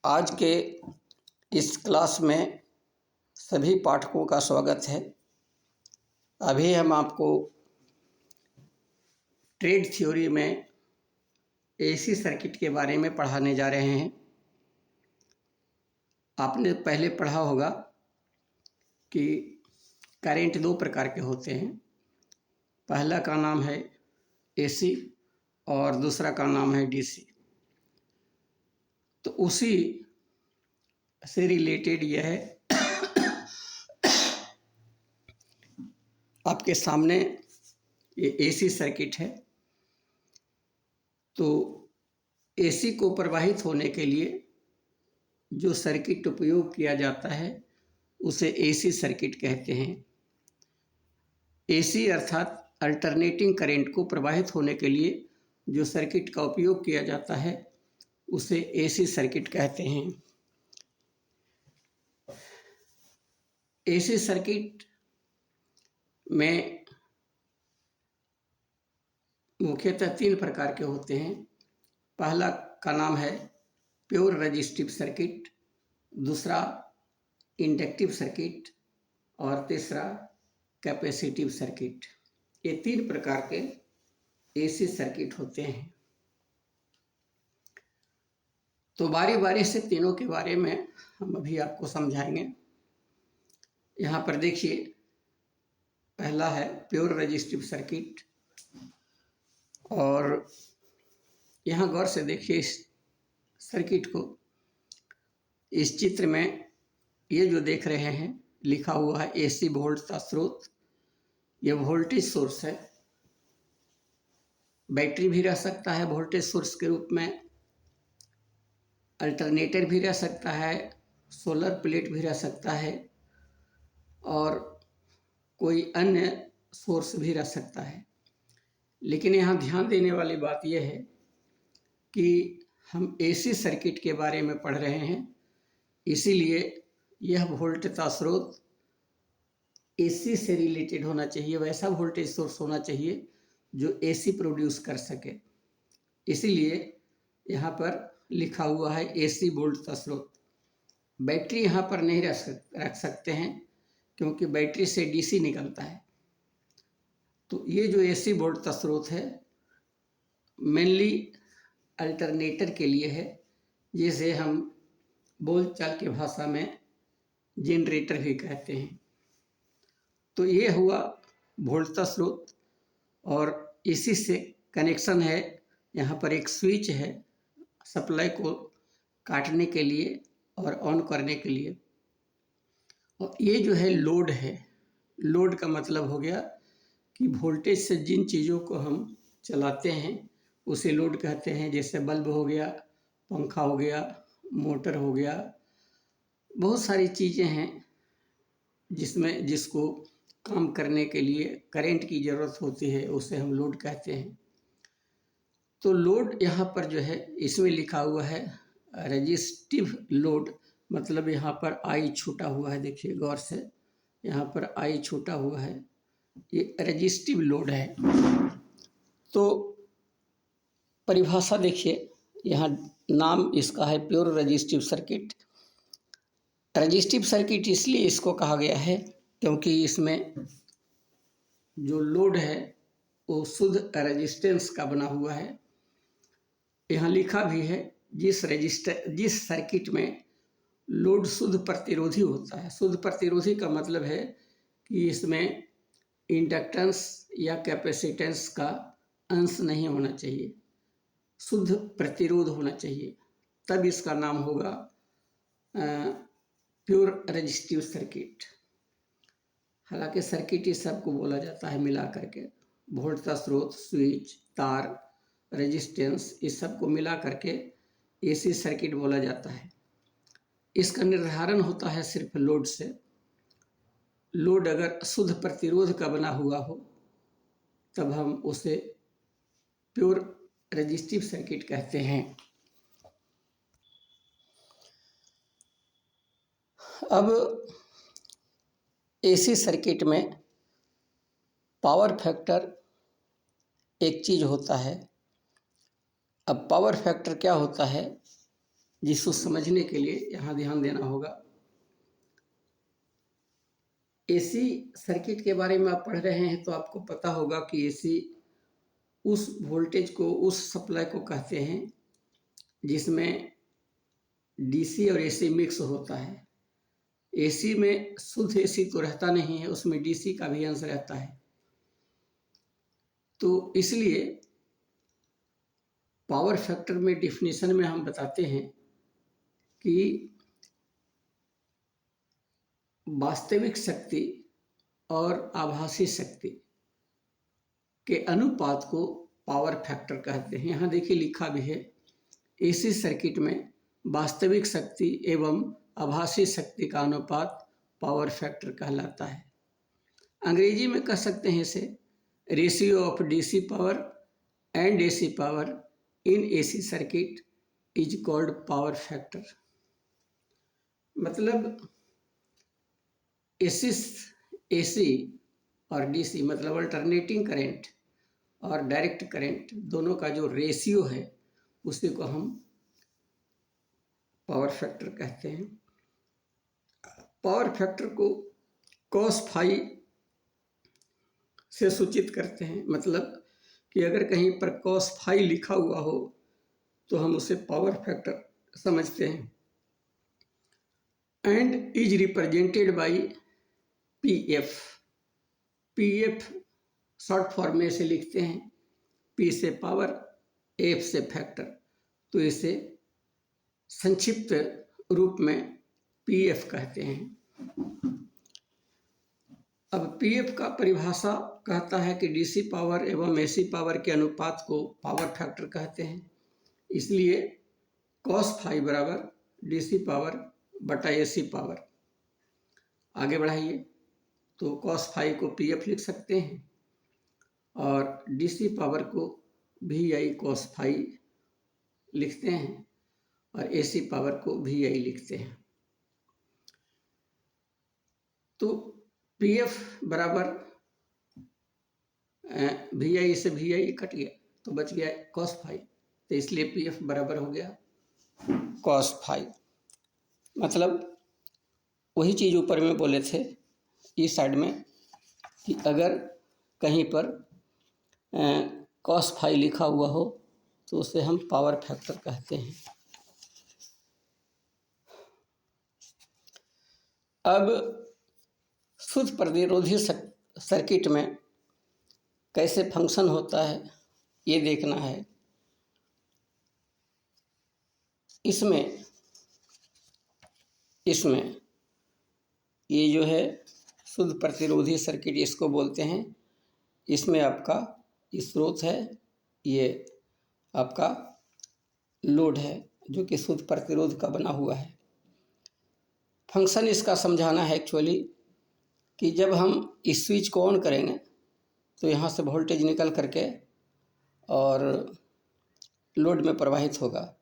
आज के इस क्लास में सभी पाठकों का स्वागत है। अभी हम आपको ट्रेड थ्योरी में एसी सर्किट के बारे में पढ़ाने जा रहे हैं। आपने पहले पढ़ा होगा कि करंट दो प्रकार के होते हैं। पहला का नाम है एसी और दूसरा का नाम है डीसी। तो उसी से रिलेटेड यह है आपके सामने ये एसी सर्किट है। तो एसी को प्रवाहित होने के लिए जो सर्किट उपयोग किया जाता है उसे एसी सर्किट कहते हैं। एसी अर्थात अल्टरनेटिंग करंट को प्रवाहित होने के लिए जो सर्किट का उपयोग किया जाता है उसे एसी सर्किट कहते हैं। एसी सर्किट में मुख्यतः तीन प्रकार के होते हैं। पहला का नाम है प्योर रेजिस्टिव सर्किट, दूसरा इंडक्टिव सर्किट और तीसरा कैपेसिटिव सर्किट। ये तीन प्रकार के एसी सर्किट होते हैं। तो बारी बारी से तीनों के बारे में हम अभी आपको समझाएंगे। यहाँ पर देखिए, पहला है प्योर रेजिस्टिव सर्किट और यहाँ गौर से देखिए इस सर्किट को। इस चित्र में ये जो देख रहे हैं लिखा हुआ है एसी वोल्ट का स्रोत। ये वोल्टेज सोर्स है। बैटरी भी रह सकता है वोल्टेज सोर्स के रूप में, अल्टरनेटर भी रह सकता है, सोलर प्लेट भी रह सकता है और कोई अन्य सोर्स भी रह सकता है। लेकिन यहाँ ध्यान देने वाली बात यह है कि हम एसी सर्किट के बारे में पढ़ रहे हैं, इसीलिए यह वोल्टेज का स्रोत एसी से रिलेटेड होना चाहिए। वैसा वोल्टेज सोर्स होना चाहिए जो एसी प्रोड्यूस कर सके। इसीलिए यहाँ पर लिखा हुआ है एसी वोल्ट का स्रोत। बैटरी यहाँ पर नहीं रख सकते हैं क्योंकि बैटरी से डीसी निकलता है। तो ये जो एसी वोल्ट का स्रोत है मेनली अल्टरनेटर के लिए है, जिसे हम बोलचाल की भाषा में जनरेटर भी कहते हैं। तो ये हुआ वोल्ट का स्रोत और इसी से कनेक्शन है। यहाँ पर एक स्विच है सप्लाई को काटने के लिए और ऑन करने के लिए। और ये जो है लोड है। लोड का मतलब हो गया कि वोल्टेज से जिन चीज़ों को हम चलाते हैं उसे लोड कहते हैं। जैसे बल्ब हो गया, पंखा हो गया, मोटर हो गया, बहुत सारी चीज़ें हैं जिसको काम करने के लिए करंट की ज़रूरत होती है, उसे हम लोड कहते हैं। तो लोड यहाँ पर जो है इसमें लिखा हुआ है रेजिस्टिव लोड, मतलब यहाँ पर आई छूटा हुआ है। देखिए गौर से, यहाँ पर आई छूटा हुआ है, ये रेजिस्टिव लोड है। तो परिभाषा देखिए, यहाँ नाम इसका है pure resistive circuit. Resistive circuit इसलिए इसको कहा गया है क्योंकि इसमें जो लोड है वो शुद्ध रेजिस्टेंस का बना हुआ है। यहाँ लिखा भी है जिस सर्किट में लोड शुद्ध प्रतिरोधी होता है। शुद्ध प्रतिरोधी का मतलब है कि इसमें इंडक्टेंस या कैपेसिटेंस का अंश नहीं होना चाहिए, शुद्ध प्रतिरोध होना चाहिए, तब इसका नाम होगा प्योर रेजिस्टिव सर्किट। हालांकि सर्किट इस सब को बोला जाता है मिला करके, वोल्ट का स्रोत, स्विच, तार, रेजिस्टेंस, इस सब को मिला करके एसी सर्किट बोला जाता है। इसका निर्धारण होता है सिर्फ लोड से। लोड अगर शुद्ध प्रतिरोध का बना हुआ हो तब हम उसे प्योर रेजिस्टिव सर्किट कहते हैं। अब एसी सर्किट में पावर फैक्टर एक चीज़ होता है। अब पावर फैक्टर क्या होता है? जिसको समझने के लिए यहाँ ध्यान देना होगा। एसी सर्किट के बारे में आप पढ़ रहे हैं तो आपको पता होगा कि एसी उस वोल्टेज को, उस सप्लाई को कहते हैं जिसमें डीसी और एसी मिक्स होता है। एसी में शुद्ध एसी तो रहता नहीं है, उसमें डीसी का भी अंश रहता है। तो इसलिए पावर फैक्टर में डिफिनीशन में हम बताते हैं कि वास्तविक शक्ति और आभासी शक्ति के अनुपात को पावर फैक्टर कहते हैं। यहाँ देखिए लिखा भी है, एसी सर्किट में वास्तविक शक्ति एवं आभासी शक्ति का अनुपात पावर फैक्टर कहलाता है। अंग्रेजी में कह सकते हैं इसे ratio of DC power and AC power in AC circuit is called power factor. मतलब एसी और डीसी मतलब अल्टरनेटिंग करंट और डायरेक्ट करंट दोनों का जो रेशियो है उसी को हम पावर फैक्टर कहते हैं। पावर फैक्टर को कॉस फाई से सूचित करते हैं, मतलब कि अगर कहीं पर कॉस फाई लिखा हुआ हो तो हम उसे पावर फैक्टर समझते हैं। And is represented by PF. PF short form में से लिखते हैं, पी से पावर, एफ से फैक्टर, तो इसे संक्षिप्त रूप में पीएफ कहते हैं। अब पीएफ का परिभाषा कहता है कि डीसी पावर एवं एसी पावर के अनुपात को पावर फैक्टर कहते हैं। इसलिए कॉस फाई बराबर डीसी पावर बटा एसी पावर। आगे बढ़ाइए तो कॉस फाई को पीएफ लिख सकते हैं और डीसी पावर को वी आई कॉस फाई लिखते हैं और एसी पावर को वी आई लिखते हैं। तो पीएफ बराबर वी आई से वी आई कट गया तो बच गया कॉस फाई, तो इसलिए पीएफ बराबर हो गया कॉस फाई। मतलब वही चीज़ ऊपर में बोले थे इस साइड में कि अगर कहीं पर कॉस फाई लिखा हुआ हो तो उसे हम पावर फैक्टर कहते हैं। अब शुद्ध प्रतिरोधी सर्किट में कैसे फंक्शन होता है ये देखना है। इसमें ये जो है शुद्ध प्रतिरोधी सर्किट इसको बोलते हैं। इसमें आपका स्रोत है, ये आपका लोड है जो कि शुद्ध प्रतिरोध का बना हुआ है। फंक्शन इसका समझाना है एक्चुअली कि जब हम इस स्विच को ऑन करेंगे तो यहाँ से वोल्टेज निकल करके और लोड में प्रवाहित होगा।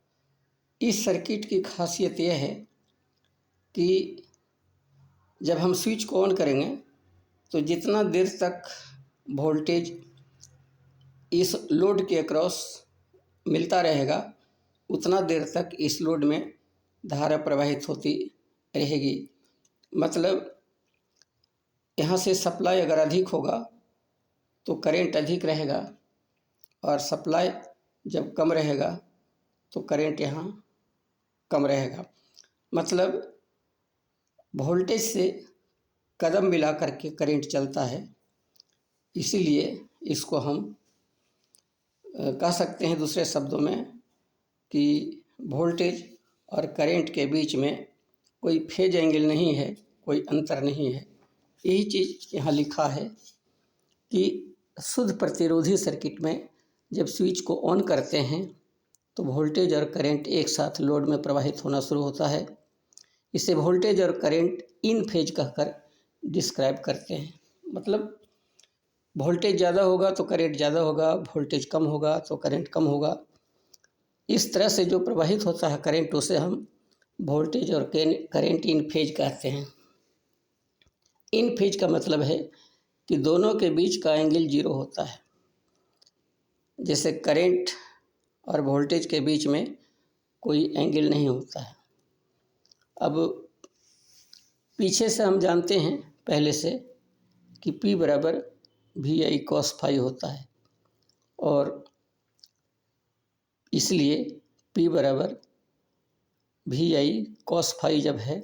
इस सर्किट की खासियत यह है कि जब हम स्विच को ऑन करेंगे तो जितना देर तक वोल्टेज इस लोड के अक्रॉस मिलता रहेगा उतना देर तक इस लोड में धारा प्रवाहित होती रहेगी। मतलब यहाँ से सप्लाई अगर अधिक होगा तो करंट अधिक रहेगा और सप्लाई जब कम रहेगा तो करंट यहाँ कम रहेगा। मतलब वोल्टेज से कदम मिला करके करंट चलता है, इसीलिए इसको हम कह सकते हैं दूसरे शब्दों में कि वोल्टेज और करंट के बीच में कोई फेज एंगल नहीं है, कोई अंतर नहीं है। यही चीज़ यहाँ लिखा है कि शुद्ध प्रतिरोधी सर्किट में जब स्विच को ऑन करते हैं तो वोल्टेज और करंट एक साथ लोड में प्रवाहित होना शुरू होता है। इसे वोल्टेज और करंट इन फेज कहकर डिस्क्राइब करते हैं। मतलब वोल्टेज ज़्यादा होगा तो करंट ज़्यादा होगा, वोल्टेज कम होगा तो करंट कम होगा। इस तरह से जो प्रवाहित होता है करंट उसे हम वोल्टेज और करंट इन फेज कहते हैं। इन फेज का मतलब है कि दोनों के बीच का एंगल 0 होता है। जैसे करंट और वोल्टेज के बीच में कोई एंगल नहीं होता है। अब पीछे से हम जानते हैं पहले से कि P बराबर VI cos phi होता है, और इसलिए P बराबर VI cos phi जब है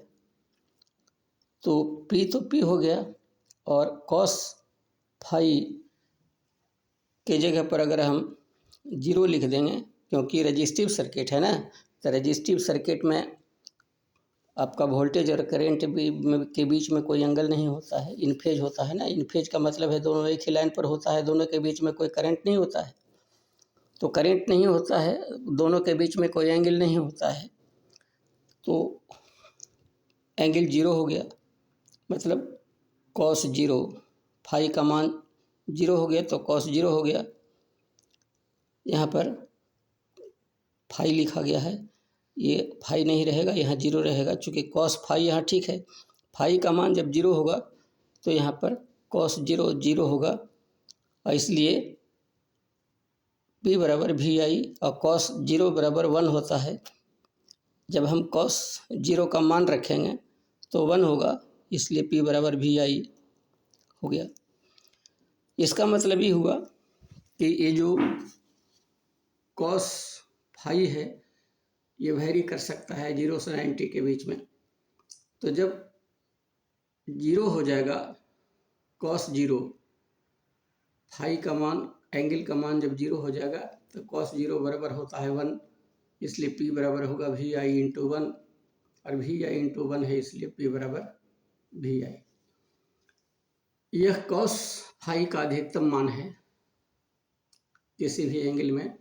तो P तो P हो गया, और cos phi के जगह पर अगर हम 0 लिख देंगे, क्योंकि रजिस्टिव सर्किट है ना, तो रजिस्टिव सर्किट में आपका वोल्टेज और करंट के बीच में कोई एंगल नहीं होता है, इन फेज होता है ना। इन फेज का मतलब है दोनों एक ही लाइन पर होता है, दोनों के बीच में कोई करंट नहीं होता है। तो करंट नहीं होता है, दोनों के बीच में कोई एंगल नहीं होता है, तो एंगल 0 हो गया, मतलब cos 0, फाई का मान 0 हो गया तो cos 0 हो गया। यहाँ पर फाई लिखा गया है, ये फाई नहीं रहेगा, यहाँ 0 रहेगा, चूँकि cos फाई यहाँ ठीक है। फाई का मान जब 0 होगा तो यहाँ पर cos 0 0 होगा, और इसलिए P बराबर VI और cos 0 बराबर 1 होता है। जब हम cos 0 का मान रखेंगे तो 1 होगा, इसलिए P बराबर VI हो गया। इसका मतलब ये हुआ कि ये जो cos फाई है ये वेरी कर सकता है 0 से 90 के बीच में। तो जब 0 हो जाएगा cos 0, फाई का मान, एंगल का मान जब 0 हो जाएगा तो cos 0 बराबर होता है 1, इसलिए P बराबर होगा VI इंटू 1, और VI इंटू 1 है इसलिए P बराबर VI। यह cos फाई का अधिकतम मान है। किसी भी एंगल में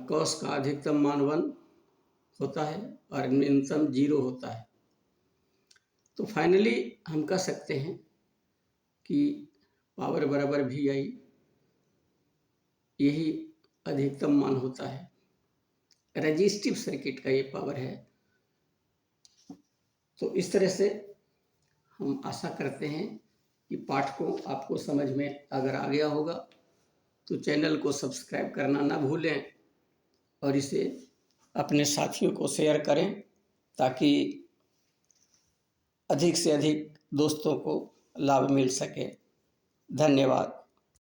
cos का अधिकतम मान 1 होता है और न्यूनतम 0 होता है। तो फाइनली हम कह सकते हैं कि पावर बराबर VI यही अधिकतम मान होता है। रजिस्टिव सर्किट का ये पावर है। तो इस तरह से हम आशा करते हैं कि पाठ को आपको समझ में अगर आ गया होगा तो चैनल को सब्सक्राइब करना ना भूलें, और इसे अपने साथियों को शेयर करें ताकि अधिक से अधिक दोस्तों को लाभ मिल सके। धन्यवाद।